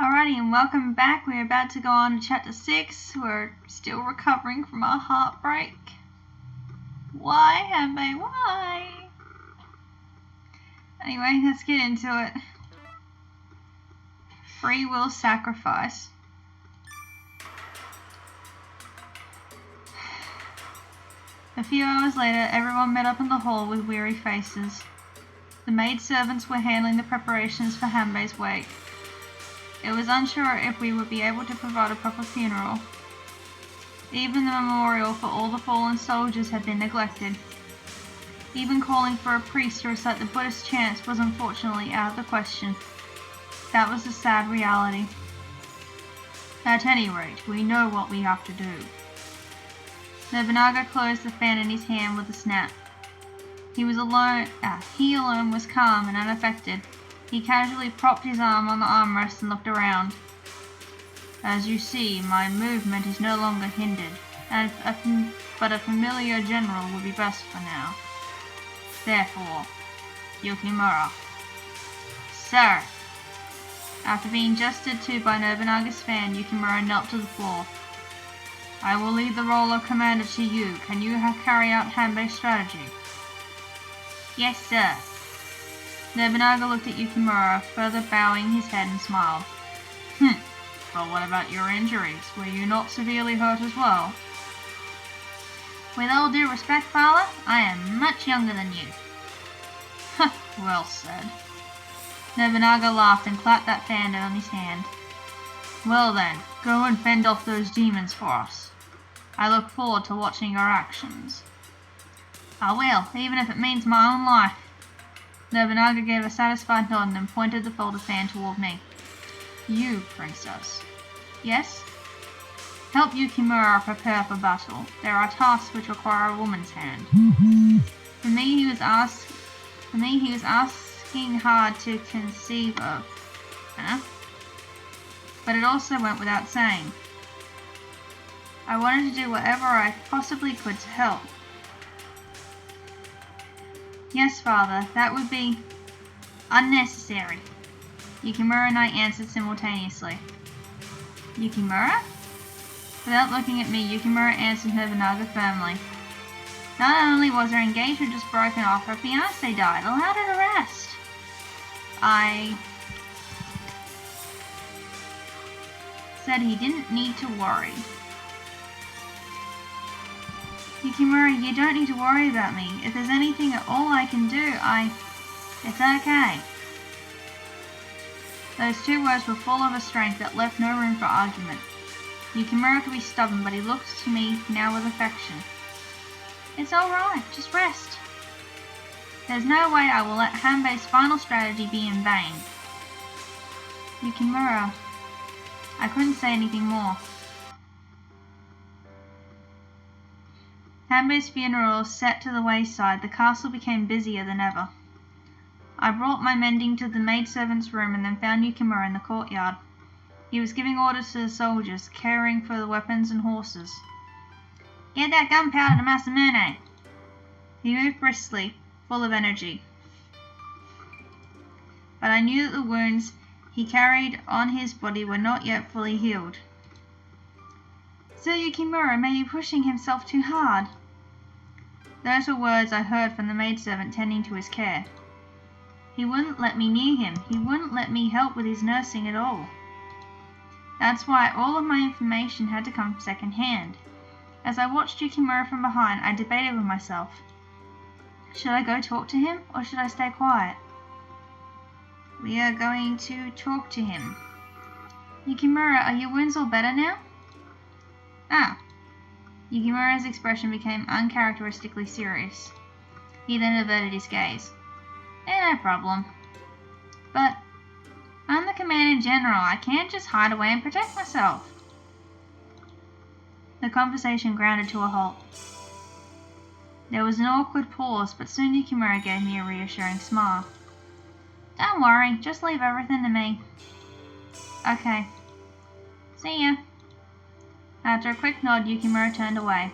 Alrighty, and welcome back. We're about to go on to chapter 6. We're still recovering from our heartbreak. Why, Hanbei? Why? Anyway, let's get into it. Free will sacrifice. A few hours later, everyone met up in the hall with weary faces. The maidservants were handling the preparations for Hanbei's wake. It was unsure if we would be able to provide a proper funeral. Even the memorial for all the fallen soldiers had been neglected. Even calling for a priest to recite the Buddhist chants was unfortunately out of the question. That was a sad reality. At any rate, we know what we have to do. Nobunaga closed the fan in his hand with a snap. He alone was calm and unaffected. He casually propped his arm on the armrest and looked around. As you see, my movement is no longer hindered, but a familiar general would be best for now. Therefore, Yukimura. Sir! After being gestured to by Nobunaga's fan, Yukimura knelt to the floor. I will leave the role of commander to you. Can you carry out Hanbei's strategy? Yes, sir. Nobunaga looked at Yukimura, further bowing his head and smiled. But what about your injuries? Were you not severely hurt as well? With all due respect, father, I am much younger than you. Well said. Nobunaga laughed and clapped that fan on his hand. Well then, go and fend off those demons for us. I look forward to watching your actions. I will, even if it means my own life. Nobunaga gave a satisfied nod and pointed the folded fan toward me. You, princess. Yes? Help Yukimura prepare for battle. There are tasks which require a woman's hand. For me, he was asking hard to conceive of. But it also went without saying. I wanted to do whatever I possibly could to help. Yes, father, that would be unnecessary. Yukimura and I answered simultaneously. Yukimura? Without looking at me, Yukimura answered Nobunaga firmly. Not only was her engagement just broken off, her fiancé died. Allow her to rest. I said he didn't need to worry. Yukimura, you don't need to worry about me. If there's anything at all I can do, it's okay. Those two words were full of a strength that left no room for argument. Yukimura could be stubborn, but he looked to me now with affection. It's alright, just rest. There's no way I will let Hanbei's final strategy be in vain. Yukimura. I couldn't say anything more. Hanbei's funeral set to the wayside, the castle became busier than ever. I brought my mending to the maidservant's room and then found Yukimura in the courtyard. He was giving orders to the soldiers, caring for the weapons and horses. Get that gunpowder to Masamune! He moved briskly, full of energy. But I knew that the wounds he carried on his body were not yet fully healed. So Yukimura may be pushing himself too hard. Those were words I heard from the maidservant tending to his care. He wouldn't let me near him. He wouldn't let me help with his nursing at all. That's why all of my information had to come second hand. As I watched Yukimura from behind, I debated with myself. Should I go talk to him, or should I stay quiet? We are going to talk to him. Yukimura, are your wounds all better now? Ah. Yukimura's expression became uncharacteristically serious. He then averted his gaze. No problem. But I'm the Commander General. I can't just hide away and protect myself. The conversation grounded to a halt. There was an awkward pause, but soon Yukimura gave me a reassuring smile. Don't worry, just leave everything to me. Okay. See ya. After a quick nod, Yukimura turned away.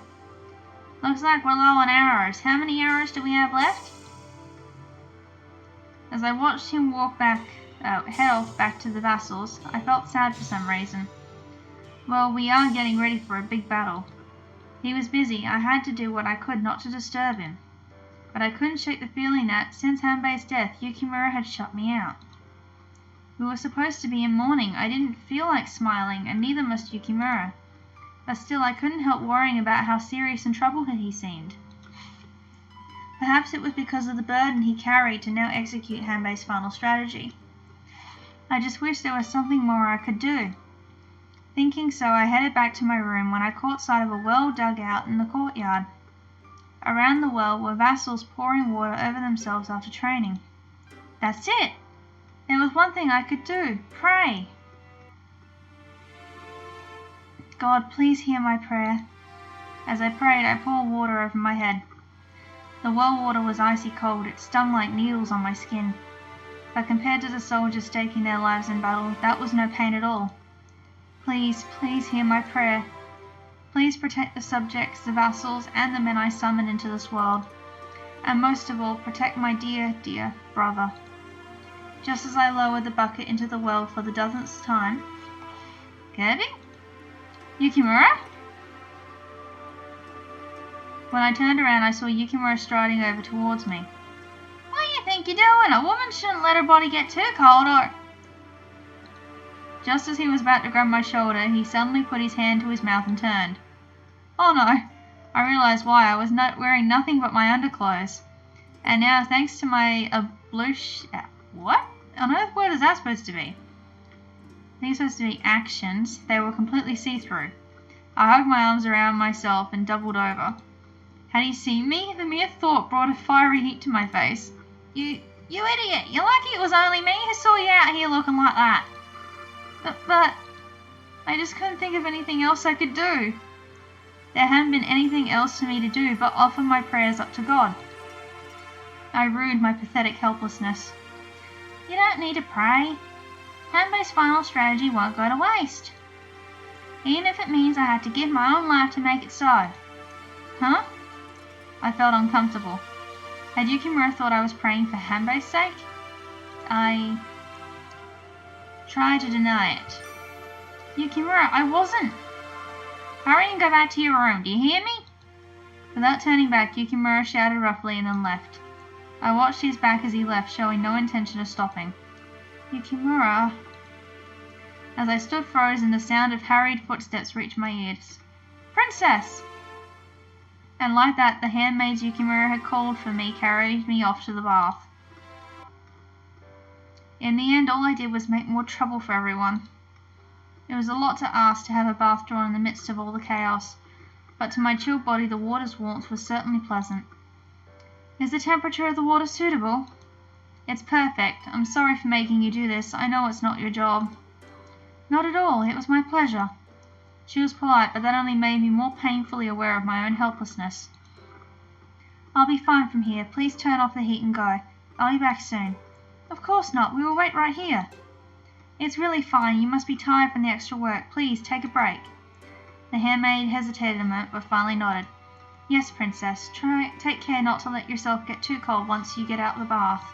Looks like we're low on arrows. How many arrows do we have left? As I watched him walk back head off back to the vassals, I felt sad for some reason. Well, we are getting ready for a big battle. He was busy. I had to do what I could not to disturb him. But I couldn't shake the feeling that, since Hanbei's death, Yukimura had shut me out. We were supposed to be in mourning. I didn't feel like smiling, and neither must Yukimura. But still, I couldn't help worrying about how serious and troubled he seemed. Perhaps it was because of the burden he carried to now execute Hanbei's final strategy. I just wished there was something more I could do. Thinking so, I headed back to my room when I caught sight of a well dug out in the courtyard. Around the well were vassals pouring water over themselves after training. That's it! There was one thing I could do. Pray. God, please hear my prayer. As I prayed, I poured water over my head. The well water was icy cold. It stung like needles on my skin. But compared to the soldiers staking their lives in battle, that was no pain at all. Please, please hear my prayer. Please protect the subjects, the vassals, and the men I summon into this world. And most of all, protect my dear, dear brother. Just as I lowered the bucket into the well for the dozenth time... Kirby? Yukimura? When I turned around, I saw Yukimura striding over towards me. What do you think you're doing? A woman shouldn't let her body get too cold, or... Just as he was about to grab my shoulder, he suddenly put his hand to his mouth and turned. Oh no! I realized why. I was not wearing nothing but my underclothes. And now, thanks to my what on earth word is that supposed to be? I think it's supposed to be actions. They were completely see-through. I hugged my arms around myself and doubled over. Had he seen me? The mere thought brought a fiery heat to my face. You idiot! You're lucky it was only me who saw you out here looking like that. But I just couldn't think of anything else I could do. There hadn't been anything else for me to do but offer my prayers up to God. I rued my pathetic helplessness. You don't need to pray. Hanbei's final strategy won't go to waste. Even if it means I had to give my own life to make it so. Huh? I felt uncomfortable. Had Yukimura thought I was praying for Hanbei's sake? I tried to deny it. Yukimura, I wasn't. Hurry and go back to your room, do you hear me? Without turning back, Yukimura shouted roughly and then left. I watched his back as he left, showing no intention of stopping. Yukimura... As I stood frozen, the sound of hurried footsteps reached my ears. Princess! And like that, the handmaids Yukimura had called for me carried me off to the bath. In the end, all I did was make more trouble for everyone. It was a lot to ask to have a bath drawn in the midst of all the chaos, but to my chilled body the water's warmth was certainly pleasant. Is the temperature of the water suitable? It's perfect. I'm sorry for making you do this. I know it's not your job. Not at all. It was my pleasure. She was polite, but that only made me more painfully aware of my own helplessness. I'll be fine from here. Please turn off the heat and go. I'll be back soon. Of course not. We will wait right here. It's really fine. You must be tired from the extra work. Please, take a break. The handmaid hesitated a moment, but finally nodded. Yes, Princess. Take care not to let yourself get too cold once you get out of the bath.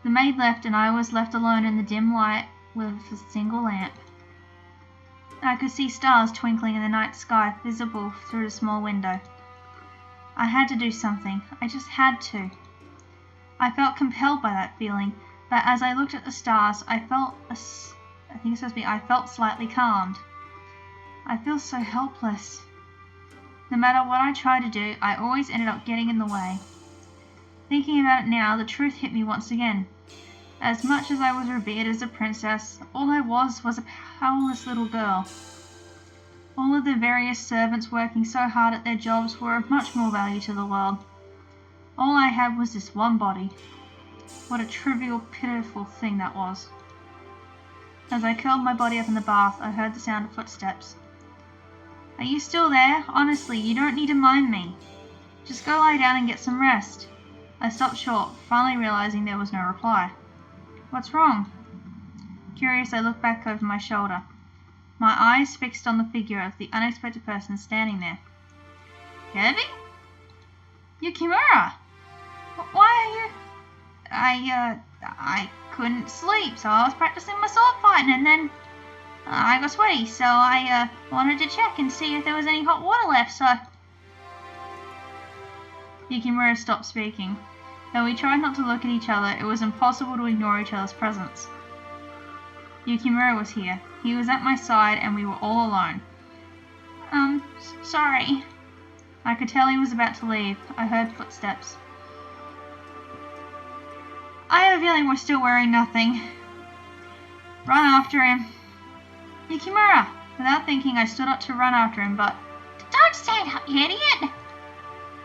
The maid left, and I was left alone in the dim light with a single lamp. I could see stars twinkling in the night sky, visible through the small window. I had to do something. I just had to. I felt compelled by that feeling, but as I looked at the stars, I felt slightly calmed. I feel so helpless. No matter what I tried to do, I always ended up getting in the way. Thinking about it now, the truth hit me once again. As much as I was revered as a princess, all I was a powerless little girl. All of the various servants working so hard at their jobs were of much more value to the world. All I had was this one body. What a trivial, pitiful thing that was. As I curled my body up in the bath, I heard the sound of footsteps. Are you still there? Honestly, you don't need to mind me. Just go lie down and get some rest. I stopped short, finally realizing there was no reply. What's wrong? Curious, I looked back over my shoulder. My eyes fixed on the figure of the unexpected person standing there. Kirby? Yukimura! Why are you... I couldn't sleep, so I was practicing my sword fighting, and then I got sweaty, so I wanted to check and see if there was any hot water left, so... Yukimura stopped speaking. Though we tried not to look at each other, it was impossible to ignore each other's presence. Yukimura was here. He was at my side, and we were all alone. Sorry. I could tell he was about to leave. I heard footsteps. I have a feeling we're still wearing nothing. Run after him. Yukimura! Without thinking, I stood up to run after him, but... Don't stand up, you idiot!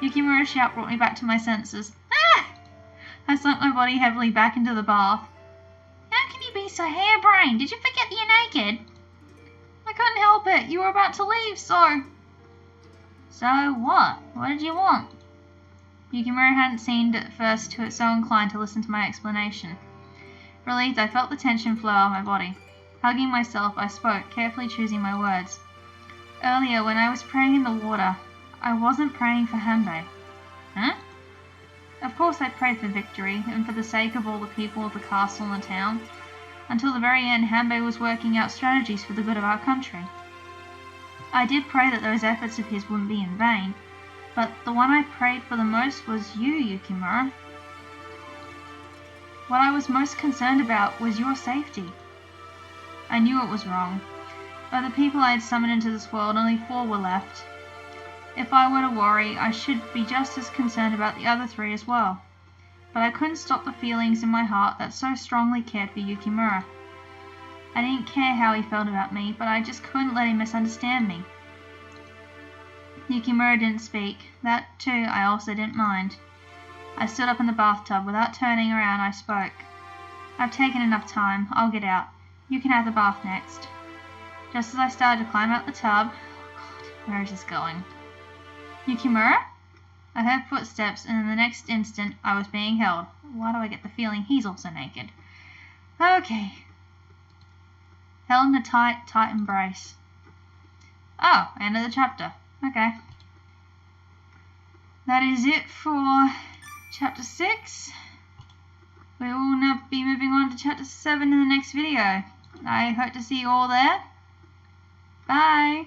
Yukimura's shout brought me back to my senses. Ah! I sunk my body heavily back into the bath. How can you be so harebrained? Did you forget that you're naked? I couldn't help it. You were about to leave, so... So what? What did you want? Yukimura hadn't seemed at first so inclined to listen to my explanation. Relieved, I felt the tension flow out of my body. Hugging myself, I spoke, carefully choosing my words. Earlier, when I was praying in the water, I wasn't praying for Hanbei. Huh? Of course I prayed for victory, and for the sake of all the people of the castle and the town. Until the very end, Hanbei was working out strategies for the good of our country. I did pray that those efforts of his wouldn't be in vain, but the one I prayed for the most was you, Yukimura. What I was most concerned about was your safety. I knew it was wrong. Of the people I had summoned into this world, only 4 were left. If I were to worry, I should be just as concerned about the other 3 as well. But I couldn't stop the feelings in my heart that so strongly cared for Yukimura. I didn't care how he felt about me, but I just couldn't let him misunderstand me. Yukimura didn't speak. That, too, I also didn't mind. I stood up in the bathtub. Without turning around, I spoke. I've taken enough time. I'll get out. You can have the bath next. Just as I started to climb out the tub... Oh God, where is this going? Yukimura? I heard footsteps, and in the next instant, I was being held. Why do I get the feeling he's also naked? Okay. Held in a tight, tight embrace. Oh, end of the chapter. Okay. That is it for chapter 6. We will now be moving on to chapter 7 in the next video. I hope to see you all there. Bye.